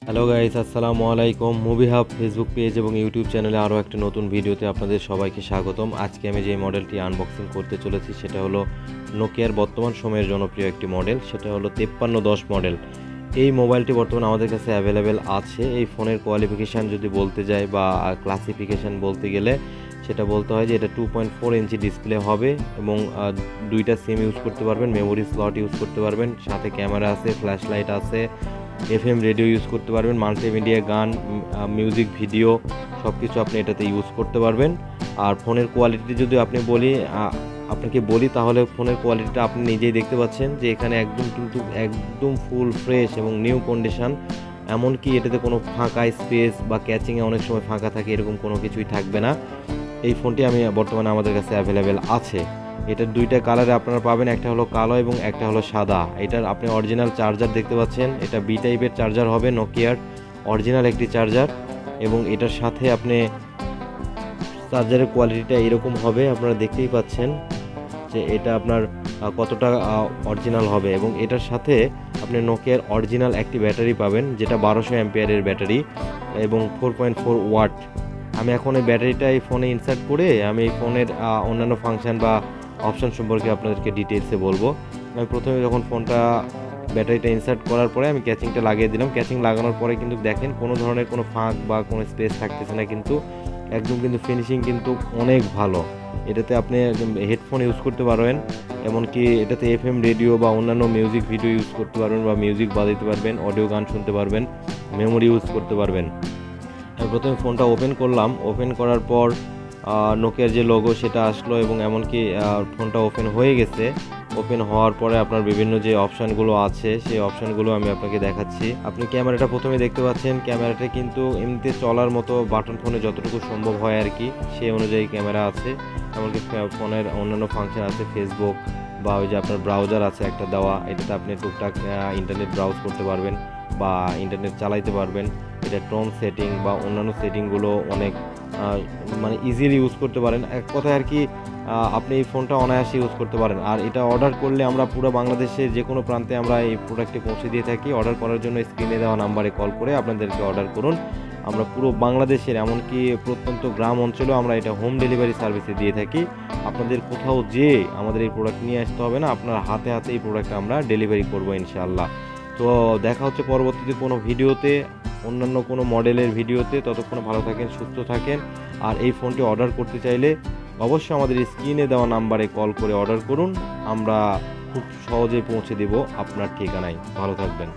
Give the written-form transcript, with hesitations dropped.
Hello guys, আসসালামু আলাইকুম। Movie hub Facebook page এবং ইউটিউব চ্যানেলে আরও একটা নতুন ভিডিওতে আপনাদের সবাইকে স্বাগতম। আজকে আমি যে মডেলটি আনবক্সিং করতে চলেছি সেটা হলো নোকিয়ার বর্তমান সময়ের জনপ্রিয় একটি মডেল, সেটা হলো 5310 মডেল। এই মোবাইলটি বর্তমানে আমাদের কাছে অ্যাভেলেবেল আছে। এই ফোনের কোয়ালিফিকেশান যদি বলতে যাই বা ক্লাসিফিকেশান বলতে গেলে সেটা বলতে হয় যে এটা 2.4 ইঞ্চি ডিসপ্লে হবে এবং দুইটা সিম ইউজ করতে পারবেন, মেমোরি স্লট ইউজ করতে পারবেন, সাথে ক্যামেরা আছে, ফ্ল্যাশ লাইট আছে, এফএম রেডিও ইউজ করতে পারবেন, মাল্টিমিডিয়া গান, মিউজিক, ভিডিও সব কিছু আপনি এটাতে ইউজ করতে পারবেন। আর ফোনের কোয়ালিটি যদি আপনাকে বলি তাহলে ফোনের কোয়ালিটিটা আপনি নিজেই দেখতে পাচ্ছেন যে এখানে একদম ফুল ফ্রেশ এবং নিউ কন্ডিশন। এমনকি এটাতে কোনো ফাঁকা স্পেস বা ক্যাচিংয়ে অনেক সময় ফাঁকা থাকে, এরকম কোনো কিছুই থাকবে না। এই ফোনটি বর্তমানে আমাদের কাছে অ্যাভেলেবেল আছে। এটার দুইটা কালারে আপনারা পাবেন, একটা হলো কালো এবং একটা হলো সাদা। এটার আপনি অরিজিনাল চার্জার দেখতে পাচ্ছেন, এটা বি টাইপের চার্জার হবে, নোকিয়ার অরিজিনাল একটি চার্জার। এবং এটার সাথে আপনি চার্জারের কোয়ালিটিটা এরকম হবে, আপনারা দেখতেই পাচ্ছেন যে এটা আপনার কতটা অরিজিনাল হবে। এবং এটার সাথে আপনি নোকিয়ার অরিজিনাল একটি ব্যাটারি পাবেন, যেটা 1200 অ্যাম্পিয়ারের ব্যাটারি এবং 4.4 ওয়াট। আমি এখন এই ব্যাটারিটা এই ফোনে ইনসার্ট করে আমি এই ফোনের অন্যান্য ফাংশন বা অপশন সম্পর্কে আপনাদেরকে ডিটেলসে বলবো। আমি প্রথমে যখন ব্যাটারিটা ইনসার্ট করার পরে আমি ক্যাচিংটা লাগিয়ে দিলাম। ক্যাচিং লাগানোর পরে কিন্তু দেখেন কোনো ধরনের কোনো ফাঁক বা কোনো স্পেস থাকতেছে না, কিন্তু একদম কিন্তু ফিনিশিং কিন্তু অনেক ভালো। এটাতে আপনি হেডফোন ইউজ করতে পারবেন, এমনকি এটাতে এফএম রেডিও বা অন্যান্য মিউজিক ভিডিও ইউজ করতে পারবেন বা মিউজিক বাজাতে পারবেন, অডিও গান শুনতে পারবেন, মেমোরি ইউজ করতে পারবেন। আমি প্রথমে ফোনটা ওপেন করলাম, ওপেন করার পর নোকিয়ার যে লোগো সেটা আসলো এবং এমনকি ফোনটা ওপেন হয়ে গেছে। ওপেন হওয়ার পরে আপনার বিভিন্ন যে অপশানগুলো আছে সেই অপশানগুলো আমি আপনাকে দেখাচ্ছি। আপনি ক্যামেরাটা প্রথমে দেখতে পাচ্ছেন, ক্যামেরাটা কিন্তু এমনিতে চলার মতো বাটন ফোনে যতটুকু সম্ভব হয় আর কি সেই অনুযায়ী ক্যামেরা আছে। এমনকি ফোনের অন্যান্য ফাংশন আছে, ফেসবুক বা ওই যে আপনার ব্রাউজার আছে একটা দেওয়া, এটাতে আপনি টুকটাক ইন্টারনেট ব্রাউজ করতে পারবেন বা ইন্টারনেট চালাইতে পারবেন। এটা টোন সেটিং বা অন্যান্য সেটিংগুলো অনেক মানে ইজিলি ইউজ করতে পারেন। এক কথায় আর কি আপনি এই ফোনটা অনায়াসে ইউজ করতে পারেন। আর এটা অর্ডার করলে আমরা পুরো বাংলাদেশের যে কোনো প্রান্তে আমরা এই প্রোডাক্টটি পৌঁছে দিয়ে থাকি। অর্ডার করার জন্য স্ক্রিনে দেওয়া নাম্বারে কল করে আপনাদেরকে অর্ডার করুন। আমরা পুরো বাংলাদেশের এমনকি প্রত্যন্ত গ্রাম অঞ্চলেও আমরা এটা হোম ডেলিভারি সার্ভিসে দিয়ে থাকি। আপনাদের কোথাও যেয়ে আমাদের এই প্রোডাক্ট নিয়ে আসতে হবে না, আপনার হাতে হাতে এই প্রোডাক্ট আমরা ডেলিভারি করবো ইনশাআল্লাহ। তো দেখা হচ্ছে পরবর্তীতে কোনো ভিডিওতে, অন্যান্য কোনো মডেলের ভিডিওতে। ততক্ষণ ভালো থাকেন, সুস্থ থাকেন। আর এই ফোনটি অর্ডার করতে চাইলে অবশ্যই আমাদের স্ক্রিনে দেওয়া নাম্বারে কল করে অর্ডার করুন, আমরা খুব সহজেই পৌঁছে দেব আপনার ঠিকানায়। ভালো থাকবেন।